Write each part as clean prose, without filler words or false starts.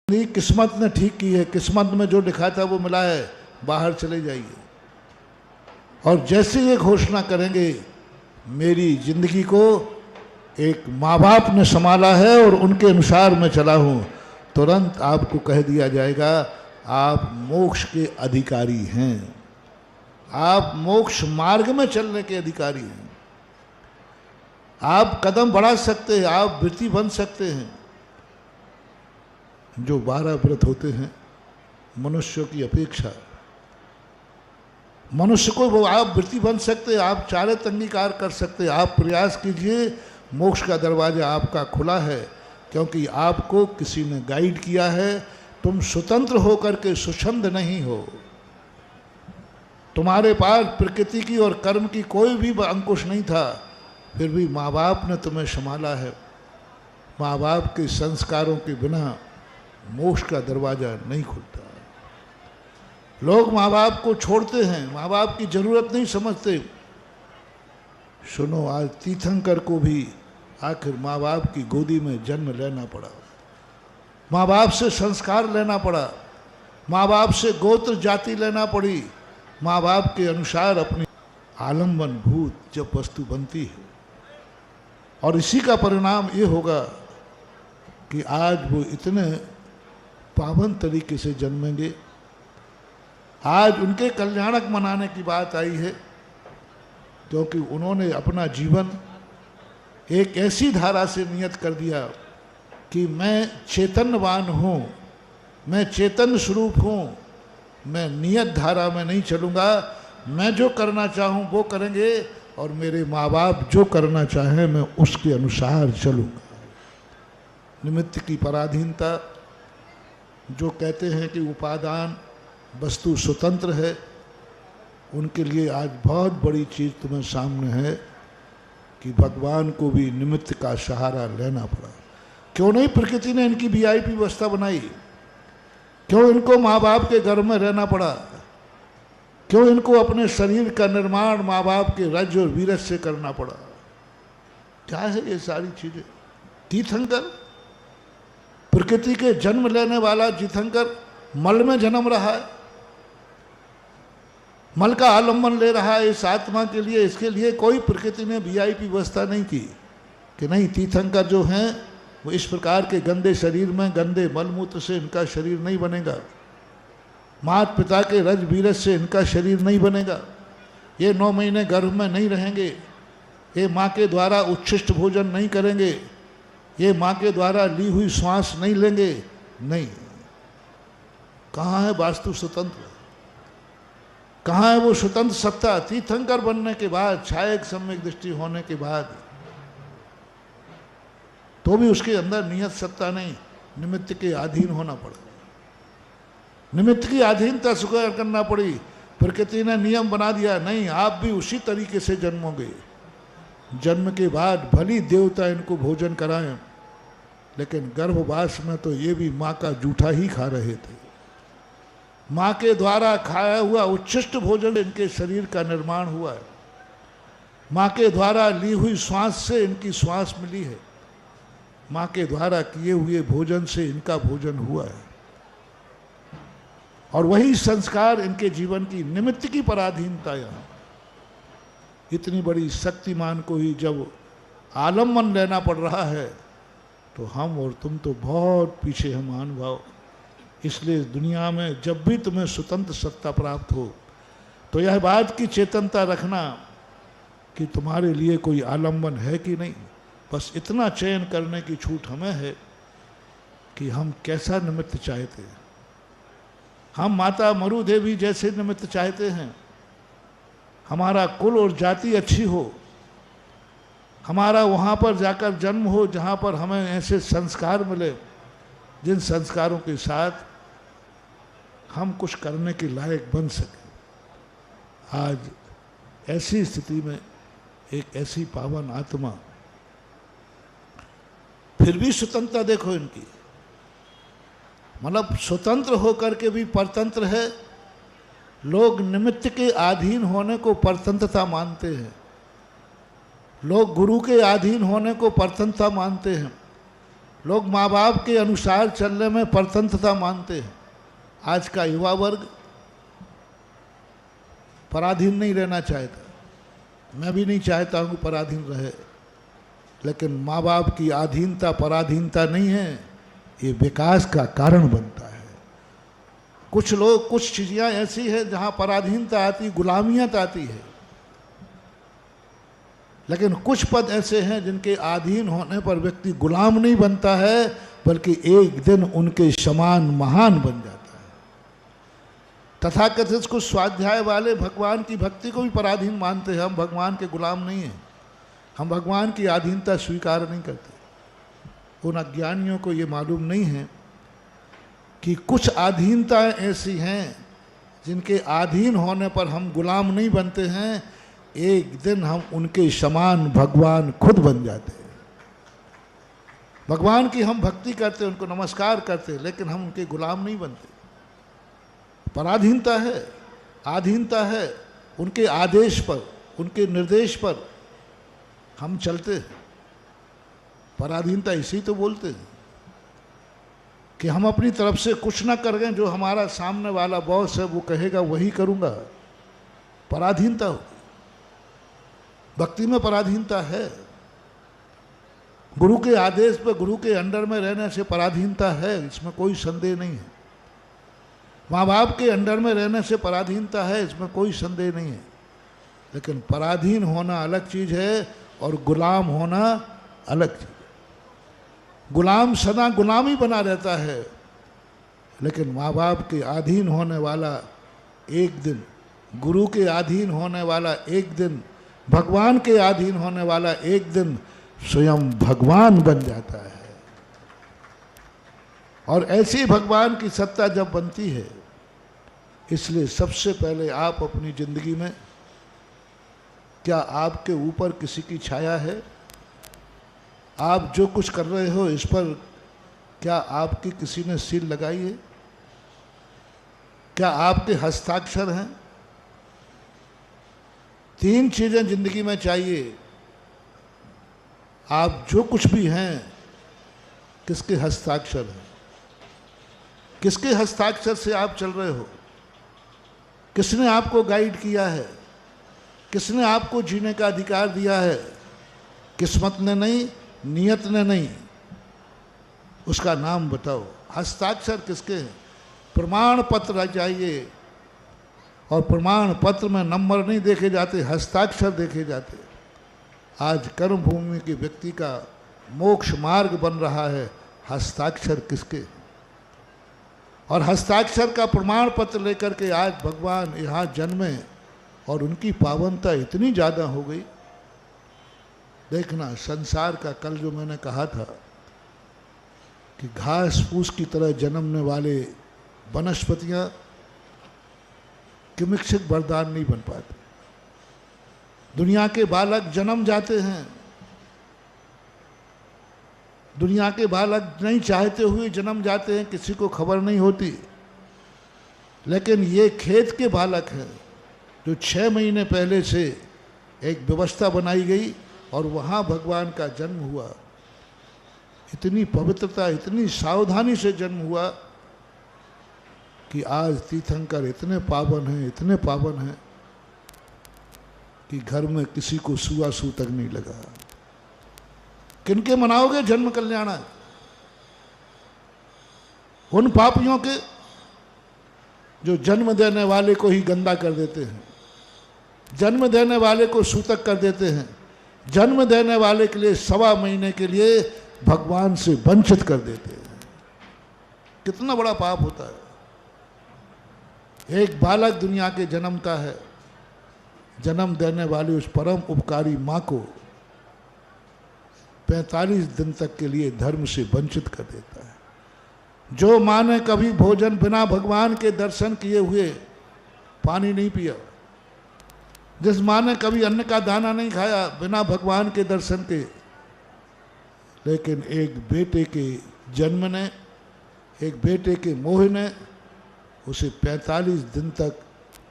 नहीं, किस्मत ने ठीक की है। किस्मत में जो लिखा था वो मिला है, बाहर चले जाइए। और जैसे ये घोषणा करेंगे मेरी जिंदगी को एक माँ बाप ने संभाला है और उनके अनुसार मैं चला हूँ, तुरंत आपको कह दिया जाएगा आप मोक्ष के अधिकारी हैं, आप मोक्ष मार्ग में चलने के अधिकारी हैं। आप कदम बढ़ा सकते हैं, आप वृत्ति बन सकते हैं। जो 12 व्रत होते हैं मनुष्यों की अपेक्षा, मनुष्य को वो आप वृत्ति बन सकते हैं, आप चारित्र अंगीकार कर सकते हैं। आप प्रयास कीजिए, मोक्ष का दरवाजा आपका खुला है, क्योंकि आपको किसी ने गाइड किया है। तुम स्वतंत्र होकर के स्वच्छंद नहीं हो, तुम्हारे पास प्रकृति की और कर्म की कोई भी अंकुश नहीं था, फिर भी माँ बाप ने तुम्हें संभाला है। माँ बाप के संस्कारों के बिना मोक्ष का दरवाजा नहीं खुलता। लोग माँ बाप को छोड़ते हैं, माँ बाप की जरूरत नहीं समझते। सुनो, आज तीर्थंकर को भी आखिर माँ बाप की गोदी में जन्म लेना पड़ा, माँ बाप से संस्कार लेना पड़ा, माँ बाप से गोत्र जाति लेना पड़ी, माँ बाप के अनुसार अपनी आलम्बन भूत जब वस्तु बनती है। और इसी का परिणाम ये होगा कि आज वो इतने पावन तरीके से जन्मेंगे। आज उनके कल्याणक मनाने की बात आई है, क्योंकि उन्होंने अपना जीवन एक ऐसी धारा से नियत कर दिया कि मैं चैतन्यवान हूँ, मैं चैतन्य स्वरूप हूँ, मैं नियत धारा में नहीं चलूँगा। मैं जो करना चाहूँ वो करेंगे और मेरे माँ बाप जो करना चाहें मैं उसके अनुसार चलूँगा। निमित्त की पराधीनता, जो कहते हैं कि उपादान वस्तु स्वतंत्र है, उनके लिए आज बहुत बड़ी चीज़ तुम्हें सामने है कि भगवान को भी निमित्त का सहारा लेना पड़ा। क्यों नहीं प्रकृति ने इनकी वीआईपी व्यवस्था बनाई? क्यों इनको माँ बाप के घर में रहना पड़ा? क्यों इनको अपने शरीर का निर्माण माँ बाप के राज्य और वीरज से करना पड़ा? क्या है ये सारी चीज़ें? तीर्थंकर, प्रकृति के जन्म लेने वाला तीर्थंकर मल में जन्म रहा है, मल का आलम्बन ले रहा है इस आत्मा के लिए। इसके लिए कोई प्रकृति ने वीआईपी व्यवस्था नहीं की कि नहीं तीर्थंकर जो हैं वो इस प्रकार के गंदे शरीर में गंदे मलमूत्र से इनका शरीर नहीं बनेगा, माता पिता के रज वीरज से इनका शरीर नहीं बनेगा, ये 9 महीने गर्भ में नहीं रहेंगे, ये माँ के द्वारा उच्छिष्ट भोजन नहीं करेंगे, ये माँ के द्वारा ली हुई श्वास नहीं लेंगे। नहीं, कहाँ है वास्तु स्वतंत्र? कहाँ है वो स्वतंत्र सत्ता? तीर्थंकर बनने के बाद, छायक सम्यक दृष्टि होने के बाद, तो भी उसके अंदर नियत सत्ता नहीं, निमित्त के अधीन होना पड़ा। निमित्त की अधीनता स्वीकार करना पड़ी। प्रकृति ने नियम बना दिया, नहीं आप भी उसी तरीके से जन्मोगे। जन्म के बाद भली देवता इनको भोजन कराएं, लेकिन गर्भवास में तो ये भी माँ का जूठा ही खा रहे थे। माँ के द्वारा खाया हुआ उच्छिष्ट भोजन इनके शरीर का निर्माण हुआ है। माँ के द्वारा ली हुई श्वास से इनकी श्वास मिली है, माँ के द्वारा किए हुए भोजन से इनका भोजन हुआ है। और वही संस्कार इनके जीवन की निमित्त की पराधीनता। यहाँ इतनी बड़ी शक्तिमान को ही जब आलम्बन लेना पड़ रहा है, तो हम और तुम तो बहुत पीछे हैं महानुभाव। इसलिए दुनिया में जब भी तुम्हें स्वतंत्र सत्ता प्राप्त हो, तो यह बात की चेतनता रखना कि तुम्हारे लिए कोई आलम्बन है कि नहीं। बस इतना चयन करने की छूट हमें है कि हम कैसा निमित्त चाहते हैं। हम माता मरु देवी जैसे निमित्त चाहते हैं, हमारा कुल और जाति अच्छी हो, हमारा वहाँ पर जाकर जन्म हो जहाँ पर हमें ऐसे संस्कार मिले जिन संस्कारों के साथ हम कुछ करने के लायक बन सके। आज ऐसी स्थिति में एक ऐसी पावन आत्मा, फिर भी स्वतंत्रता देखो इनकी, मतलब स्वतंत्र होकर के भी परतंत्र है। लोग निमित्त के अधीन होने को परतंत्रता मानते हैं, लोग गुरु के अधीन होने को परतंत्रता मानते हैं, लोग माँ बाप के अनुसार चलने में परतंत्रता मानते हैं। आज का युवा वर्ग पराधीन नहीं रहना चाहता, मैं भी नहीं चाहता हूँ पराधीन रहे, लेकिन माँ बाप की अधीनता पराधीनता नहीं है, ये विकास का कारण बनता है। कुछ लोग, कुछ चीज़ें ऐसी है जहाँ पराधीनता आती, गुलामियत आती है, लेकिन कुछ पद ऐसे हैं जिनके अधीन होने पर व्यक्ति गुलाम नहीं बनता है, बल्कि एक दिन उनके समान महान बन जाता है। तथाकथित कुछ स्वाध्याय वाले भगवान की भक्ति को भी पराधीन मानते हैं। हम भगवान के गुलाम नहीं हैं, हम भगवान की अधीनता स्वीकार नहीं करते। उन अज्ञानियों को ये मालूम नहीं है कि कुछ अधीनताएं ऐसी हैं जिनके अधीन होने पर हम गुलाम नहीं बनते हैं, एक दिन हम उनके समान भगवान खुद बन जाते हैं। भगवान की हम भक्ति करते, उनको नमस्कार करते, लेकिन हम उनके गुलाम नहीं बनते। पराधीनता है, अधीनता है, उनके आदेश पर, उनके निर्देश पर हम चलते हैं। पराधीनता इसी तो बोलते हैं कि हम अपनी तरफ से कुछ ना करें, जो हमारा सामने वाला बॉस है वो कहेगा वही करूँगा। पराधीनता होगी, भक्ति में पराधीनता है। गुरु के आदेश पर, गुरु के अंडर में रहने से पराधीनता है, इसमें कोई संदेह नहीं है। माँ बाप के अंडर में रहने से पराधीनता है, इसमें कोई संदेह नहीं है। लेकिन पराधीन होना अलग चीज़ है और गुलाम होना अलग चीज़ है। गुलाम सदा गुलामी बना रहता है, लेकिन माँ बाप के अधीन होने वाला एक दिन, गुरु के अधीन होने वाला एक दिन, भगवान के अधीन होने वाला एक दिन स्वयं भगवान बन जाता है। और ऐसी भगवान की सत्ता जब बनती है, इसलिए सबसे पहले आप अपनी जिंदगी में, क्या आपके ऊपर किसी की छाया है? आप जो कुछ कर रहे हो इस पर क्या आपकी किसी ने सील लगाई है? क्या आपके हस्ताक्षर हैं? तीन चीजें जिंदगी में चाहिए। आप जो कुछ भी हैं, किसके हस्ताक्षर हैं? किसके हस्ताक्षर से आप चल रहे हो? किसने आपको गाइड किया है? किसने आपको जीने का अधिकार दिया है? किस्मत ने नहीं, नियत ने नहीं। उसका नाम बताओ। हस्ताक्षर किसके हैं? प्रमाण पत्र चाहिए, और प्रमाण पत्र में नंबर नहीं देखे जाते, हस्ताक्षर देखे जाते। आज कर्म भूमि के व्यक्ति का मोक्ष मार्ग बन रहा है, हस्ताक्षर किसके? और हस्ताक्षर का प्रमाण पत्र लेकर के आज भगवान यहाँ जन्मे, और उनकी पावनता इतनी ज़्यादा हो गई। देखना, संसार का कल जो मैंने कहा था कि घास फूस की तरह जन्मने वाले वनस्पतियाँ किमिक्षित वरदान नहीं बन पाते। दुनिया के बालक जन्म जाते हैं, दुनिया के बालक नहीं चाहते हुए जन्म जाते हैं, किसी को खबर नहीं होती। लेकिन ये खेत के बालक हैं जो 6 महीने पहले से एक व्यवस्था बनाई गई और वहाँ भगवान का जन्म हुआ। इतनी पवित्रता, इतनी सावधानी से जन्म हुआ कि आज तीर्थंकर इतने पावन हैं, इतने पावन हैं कि घर में किसी को सुआसू तक नहीं लगा। किनके मनाओगे जन्म कल्याण? उन पापियों के जो जन्म देने वाले को ही गंदा कर देते हैं, जन्म देने वाले को सूतक कर देते हैं, जन्म देने वाले के लिए 1.25 महीने के लिए भगवान से वंचित कर देते हैं। कितना बड़ा पाप होता है। एक बालक दुनिया के जन्मता है, जन्म देने वाली उस परम उपकारी माँ को 45 दिन तक के लिए धर्म से वंचित कर देता है। जो माँ ने कभी भोजन बिना भगवान के दर्शन किए हुए पानी नहीं पिया, जिस माँ ने कभी अन्न का दाना नहीं खाया बिना भगवान के दर्शन के, लेकिन एक बेटे के जन्म ने, एक बेटे के मोह ने उसे 45 दिन तक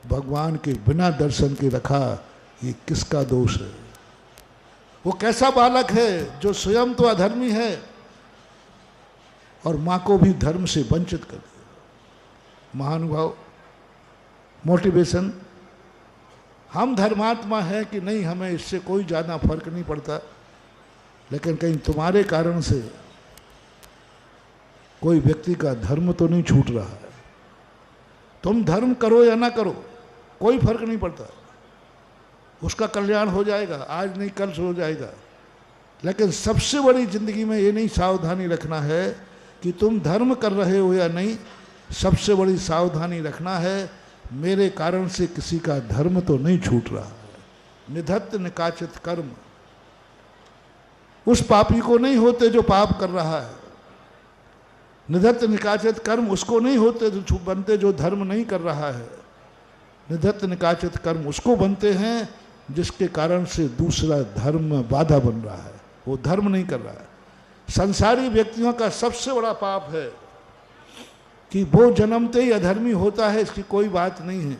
भगवान के बिना दर्शन के रखा, ये किसका दोष है? वो कैसा बालक है जो स्वयं तो अधर्मी है, और माँ को भी धर्म से वंचित कर दिया। महानुभाव, मोटिवेशन, हम धर्मात्मा हैं कि नहीं, हमें इससे कोई ज़्यादा फर्क नहीं पड़ता, लेकिन कहीं तुम्हारे कारण से कोई व्यक्ति का धर्म तो नहीं छूट रहा है। तुम धर्म करो या ना करो, कोई फर्क नहीं पड़ता, उसका कल्याण हो जाएगा, आज नहीं कल हो जाएगा। लेकिन सबसे बड़ी जिंदगी में ये नहीं सावधानी रखना है कि तुम धर्म कर रहे हो या नहीं, सबसे बड़ी सावधानी रखना है मेरे कारण से किसी का धर्म तो नहीं छूट रहा है। निधत्त निकाचित कर्म, उस पापी को नहीं होते जो पाप कर रहा है। निधत्त निकाचित कर्म उसको नहीं होते जो बनते जो धर्म नहीं कर रहा है। निधत्त निकाचित कर्म उसको बनते हैं जिसके कारण से दूसरा धर्म बाधा बन रहा है, वो धर्म नहीं कर रहा है। संसारी व्यक्तियों का सबसे बड़ा पाप है कि वो जन्मते ही अधर्मी होता है, इसकी कोई बात नहीं है।